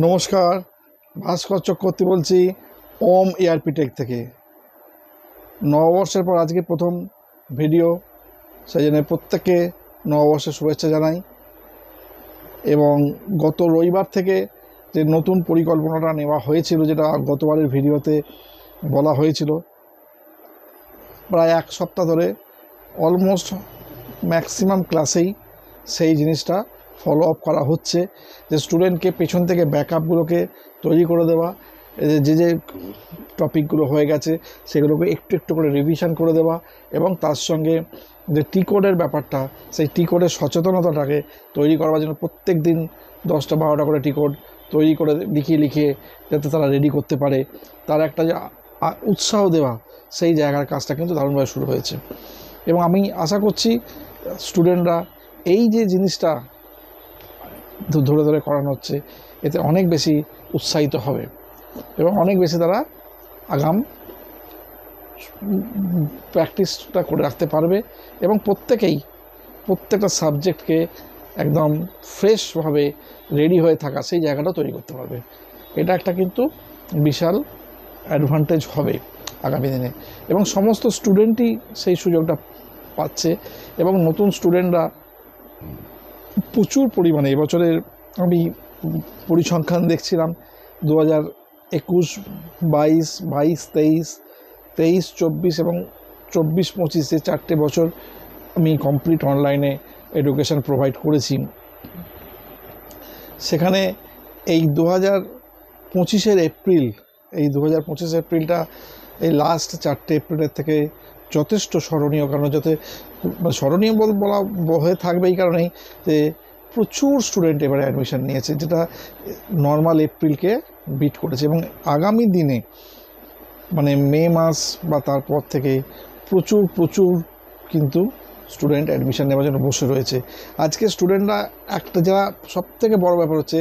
নমস্কার, ভাস্কর চক্রবর্তী বলছি ওম ARP take থেকে। নববর্ষের পর আজকে প্রথম ভিডিও, সেই জন্য প্রত্যেককে নববর্ষের শুভেচ্ছা জানাই। এবং গত রবিবার থেকে যে নতুন পরিকল্পনাটা নেওয়া হয়েছিল, যেটা গতবারের ভিডিওতে বলা হয়েছিল, প্রায় এক সপ্তাহ ধরে অলমোস্ট ম্যাক্সিমাম ক্লাসেই সেই জিনিসটা ফলো আপ করা হচ্ছে, যে স্টুডেন্টকে পেছন থেকে ব্যাকআপগুলোকে তৈরি করে দেওয়া, যে যে টপিকগুলো হয়ে গেছে সেগুলোকে একটু একটু করে রিভিশন করে দেওয়া, এবং তার সঙ্গে যে টি কোডের ব্যাপারটা, সেই টি কোডের সচেতনতাটাকে তৈরি করবার জন্য প্রত্যেক দিন 10টা 12টা করে টি কোড তৈরি করে লিখিয়ে যাতে তারা রেডি করতে পারে, তার একটা যে উৎসাহ দেওয়া, সেই জায়গার কাজটা কিন্তু দারুণভাবে শুরু হয়েছে। এবং আমি আশা করছি স্টুডেন্টরা এই যে জিনিসটা ধরে ধরে করানো হচ্ছে, এতে অনেক বেশি উৎসাহিত হবে এবং অনেক বেশি তারা আগাম প্র্যাকটিসটা করে রাখতে পারবে, এবং প্রত্যেকটা সাবজেক্টকে একদম ফ্রেশভাবে রেডি হয়ে থাকা সেই জায়গাটা তৈরি করতে পারবে। এটা একটা কিন্তু বিশাল অ্যাডভান্টেজ হবে আগামী দিনে, এবং সমস্ত স্টুডেন্টই সেই সুযোগটা পাচ্ছে। এবং নতুন স্টুডেন্টরা প্রচুর পরিমাণে, এবছরের আমি পরিসংখ্যান দেখছিলাম, 2021, 22, 23, 24 এবং 24-25 যে 4টে বছর আমি কমপ্লিট অনলাইনে এডুকেশান প্রোভাইড করেছি। সেখানে এই 2025 এপ্রিল, এই 2025 এপ্রিলটা, এই লাস্ট 4টে এপ্রিলের থেকে যথেষ্ট স্মরণীয়। কারণ যাতে স্মরণীয় বলা হয়ে থাকবে এই কারণেই যে প্রচুর স্টুডেন্ট এবারে অ্যাডমিশান নিয়েছে, যেটা নর্মাল এপ্রিলকে বিট করেছে। এবং আগামী দিনে মানে মে মাস বা তারপর থেকে প্রচুর কিন্তু স্টুডেন্ট অ্যাডমিশান নেওয়ার জন্য বসে রয়েছে। আজকে স্টুডেন্টরা একটা, যারা সবথেকে বড় ব্যাপার হচ্ছে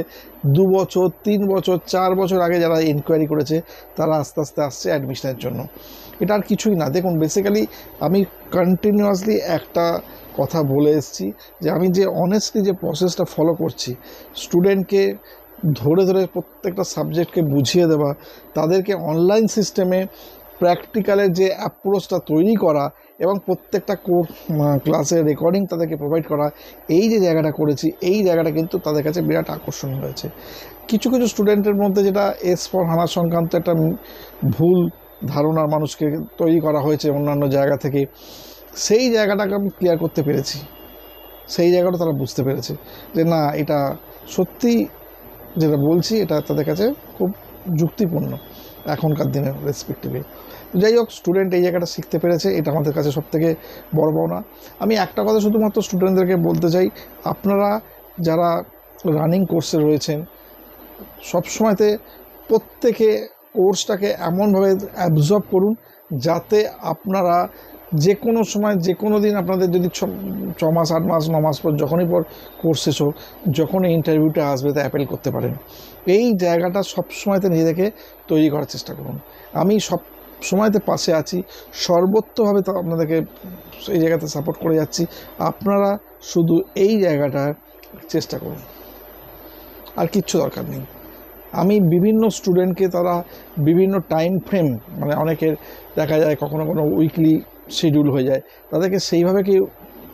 2 বছর 3 বছর 4 বছর আগে যারা ইনকোয়ারি করেছে, তারা আস্তে আস্তে আসছে অ্যাডমিশনের জন্য। এটা আর কিছুই না। দেখুন, বেসিক্যালি আমি কন্টিনিউয়াসলি একটা কথা বলে এসেছি, যে আমি যে অনেস্টলি যে প্রসেসটা ফলো করছি, স্টুডেন্টকে ধরে ধরে প্রত্যেকটা সাবজেক্টকে বুঝিয়ে দেওয়া, তাদেরকে অনলাইন সিস্টেমে প্র্যাকটিক্যালের যে অ্যাপ্রোচটা তৈরি করা, এবং প্রত্যেকটা ক্লাসের রেকর্ডিং তাদেরকে প্রোভাইড করা, এই যে জায়গাটা করেছি, এই জায়গাটা কিন্তু তাদের কাছে বিরাট আকর্ষণীয় হয়েছে। কিছু স্টুডেন্টের মধ্যে যেটা S/4HANA সংক্রান্ত একটা ভুল ধারণার মানুষকে তৈরি করা হয়েছে অন্যান্য জায়গা থেকে, সেই জায়গাটাকে আমি ক্লিয়ার করতে পেরেছি। সেই জায়গাটা তারা বুঝতে পেরেছে যে না, এটা সত্যি যেটা বলছি এটা তাদের কাছে খুব যুক্তিপূর্ণ এখনকার দিনের রেসপেক্টিভে। যাই হোক, স্টুডেন্ট এই জায়গাটা শিখতে পেরেছে, এটা আমাদের কাছে সবথেকে বড় পাওনা। আমি একটা কথা শুধুমাত্র স্টুডেন্টদেরকে বলতে চাই, আপনারা যারা রানিং কোর্সে রয়েছেন, সবসময়তে প্রত্যেকে কোর্সটাকে এমনভাবে অ্যাবজর্ব করুন যাতে আপনারা যে কোনো সময়, যে কোনো দিন, আপনাদের যদি 6 মাস 8 মাস 9 মাস পর যখনই কোর্স শেষ হোক, যখনই ইন্টারভিউটা আসবে তা অ্যাপেল করতে পারেন। এই জায়গাটা সবসময়তে নিজেদেরকে তৈরি করার চেষ্টা করুন। আমি সব সময়তে পাশে আছি, সর্বোত্তভাবে তো আপনাদেরকে এই জায়গাতে সাপোর্ট করে যাচ্ছি। আপনারা শুধু এই জায়গাটা চেষ্টা করুন, আর কিচ্ছু দরকার নেই। আমি বিভিন্ন স্টুডেন্টকে, তারা বিভিন্ন টাইম ফ্রেম, মানে অনেকের দেখা যায় কখনো উইকলি শিডিউল হয়ে যায়, তাদেরকে সেইভাবে কি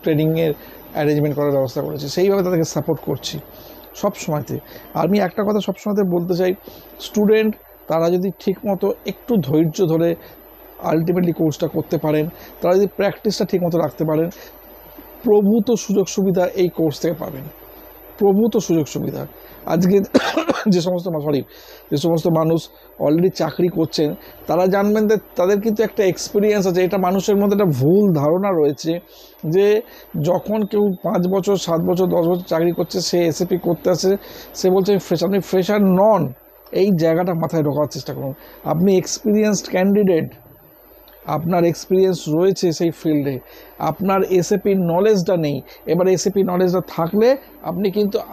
ট্রেনিংয়ের অ্যারেঞ্জমেন্ট করার ব্যবস্থা করেছি, সেইভাবে তাদেরকে সাপোর্ট করছি সব সময়তে। আমি একটা কথা সবসময়তে বলতে চাই, স্টুডেন্ট তারা যদি ঠিকমতো একটু ধৈর্য ধরে আলটিমেটলি কোর্সটা করতে পারেন, তারা যদি প্র্যাকটিসটা ঠিকমতো রাখতে পারেন, প্রভূত সুযোগ সুবিধা এই কোর্স থেকে পাবেন, প্রভূত সুযোগ সুবিধা। আজকে যে সমস্ত মানুষ অলরেডি চাকরি করছেন, তারা জানবেন যে তাদের কিন্তু একটা এক্সপিরিয়েন্স আছে। এটা মানুষের মধ্যে একটা ভুল ধারণা রয়েছে যে যখন কেউ 5 বছর 7 বছর 10 বছর চাকরি করছে, সে SAP করতে আসে, সে বলছে আপনি ফ্রেশার নন। এই জায়গাটা মাথায় ঢোকার চেষ্টা করুন। আপনি এক্সপিরিয়েন্সড ক্যান্ডিডেট, আপনার এক্সপিরিয়েন্স রয়েছে সেই ফিল্ডে, আপনার SAP নলেজটা নেই। এবার SAP নলেজটা থাকলে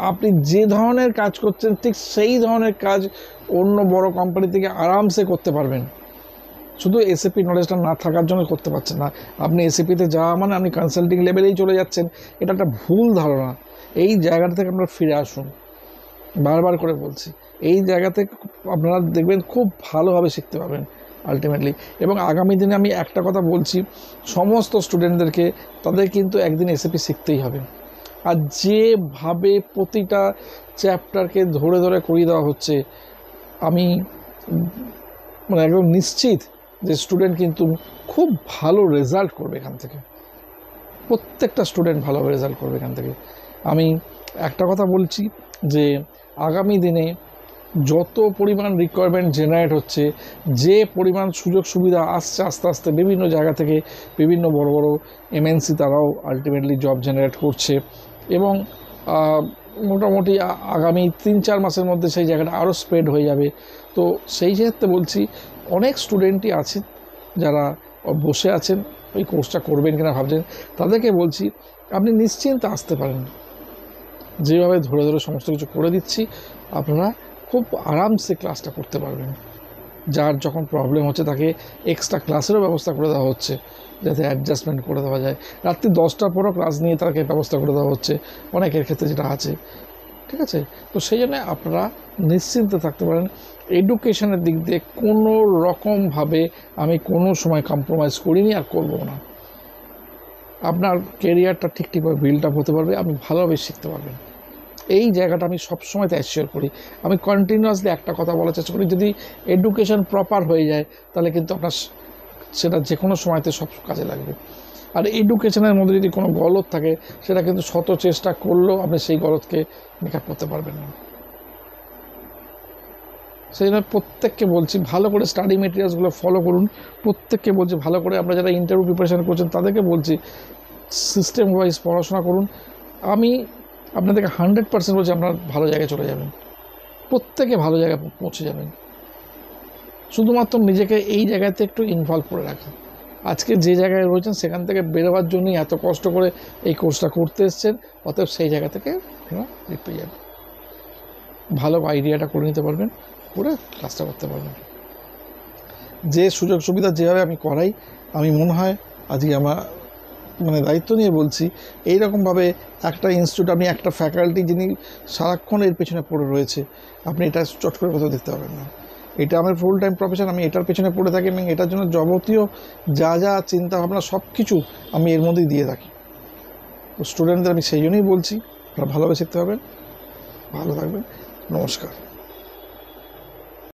আপনি যে ধরনের কাজ করছেন, ঠিক সেই ধরনের কাজ অন্য বড় কোম্পানি থেকে আরামসে করতে পারবেন। শুধু SAP নলেজটা না থাকার জন্য করতে পারছেন না। আপনি SAPতে যাওয়া মানে আপনি কনসাল্টিং লেভেলেই চলে যাচ্ছেন, এটা একটা ভুল ধারণা। এই জায়গাটা থেকে আমরা ফিরে আসুন। বারবার করে বলছি, এই জায়গাতে আপনারা দেখবেন খুব ভালোভাবে শিখতে পারবেন আলটিমেটলি। এবং আগামী দিনে আমি একটা কথা বলছি সমস্ত স্টুডেন্টদেরকে, তাদের কিন্তু একদিন এসএপি শিখতেই হবে। আর যেভাবে প্রতিটা চ্যাপ্টারকে ধরে ধরে করিয়ে দেওয়া হচ্ছে, আমি মানে একদম নিশ্চিত যে স্টুডেন্ট কিন্তু খুব ভালো রেজাল্ট করবে এখান থেকে, প্রত্যেকটা স্টুডেন্ট ভালোভাবে রেজাল্ট করবে এখান থেকে। আমি একটা কথা বলছি যে আগামী দিনে যত পরিমাণ রিকোয়ারমেন্ট জেনারেট হচ্ছে, যে পরিমাণ সুযোগ সুবিধা আসছে আস্তে আস্তে বিভিন্ন জায়গা থেকে, বিভিন্ন বড় বড় এমএনসি তারাও আলটিমেটলি জব জেনারেট করছে, এবং মোটামুটি আগামী 3-4 মাসের মধ্যে সেই জায়গাটা আরও স্প্রেড হয়ে যাবে। তো সেই ক্ষেত্রে বলছি, অনেক স্টুডেন্টই আছে যারা বসে আছেন ওই কোর্সটা করবেন কিনা ভাবছেন, তাদেরকে বলছি আপনি নিশ্চিন্তে আসতে পারেন। যেভাবে ধরে ধরে সমস্ত কিছু করে দিচ্ছি, আপনারা খুব আরামসে ক্লাসটা করতে পারবেন। যার যখন প্রবলেম হচ্ছে তাকে এক্সট্রা ক্লাসেরও ব্যবস্থা করে দেওয়া হচ্ছে, যাতে অ্যাডজাস্টমেন্ট করে দেওয়া যায়। রাত্রি 10টার পরও ক্লাস নিয়ে তাকে ব্যবস্থা করে দেওয়া হচ্ছে অনেকের ক্ষেত্রে, যেটা আছে, ঠিক আছে। তো সেই জন্য আপনারা নিশ্চিন্তে থাকতে পারেন। এডুকেশনের দিক দিয়ে কোনো রকমভাবে আমি কোনো সময় কম্প্রোমাইজ করিনি আর করবো না। আপনার কেরিয়ারটা ঠিকভাবে বিল্ড আপ হতে পারবে, আপনি ভালোভাবে শিখতে পারবেন। এই জায়গাটা আমি সবসময় অ্যাসিওর করি। আমি কন্টিনিউয়াসলি একটা কথা বলার চেষ্টা করি, যদি এডুকেশন প্রপার হয়ে যায় তাহলে কিন্তু আপনার সেটা যে কোনো সময়তে সব কাজে লাগবে। আর এডুকেশনের মধ্যে যদি কোনো গলদ থাকে, সেটা কিন্তু শত চেষ্টা করলেও আপনি সেই গলদকে মেকআপ করতে পারবেন না। সেই জন্য প্রত্যেককে বলছি ভালো করে স্টাডি মেটেরিয়ালসগুলো ফলো করুন। প্রত্যেককে বলছি ভালো করে, আমরা যারা ইন্টারভিউ প্রিপারেশন করছেন তাদেরকে বলছি সিস্টেম ওয়াইজ পড়াশোনা করুন। আমি আপনাদেরকে 100% বলছি আপনারা ভালো জায়গায় চলে যাবেন, প্রত্যেকে ভালো জায়গায় পৌঁছে যাবেন। শুধুমাত্র নিজেকে এই জায়গাতে একটু ইনভলভ করে রাখা। আজকে যে জায়গায় রয়েছেন সেখান থেকে বেরোবার জন্যই এত কষ্ট করে এই কোর্সটা করতে এসছেন, অতএব সেই জায়গা থেকে আপনারা পেয়ে যাবেন, ভালো আইডিয়াটা করে নিতে পারবেন, করে ক্লাসটা করতে পারবেন। যে সুযোগ সুবিধা যেভাবে আমি করাই, আমি মনে হয় আজকে আমার মানে দায়িত্ব নিয়ে বলছি, এইরকমভাবে একটা ইনস্টিটিউট, আপনি একটা ফ্যাকাল্টি যিনি সারাক্ষণ এর পেছনে পড়ে রয়েছে, আপনি এটা চট করে কোথাও দেখতে পাবেন না। এটা আমার ফুল টাইম প্রফেশন, আমি এটার পেছনে পড়ে থাকি এবং এটার জন্য যাবতীয় যা যা চিন্তাভাবনা সব কিছু আমি এর মধ্যেই দিয়ে থাকি। তো স্টুডেন্টদের আমি সেই জন্যই বলছি আপনারা ভালোভাবে শিখতে পারবেন। ভালো থাকবেন, নমস্কার।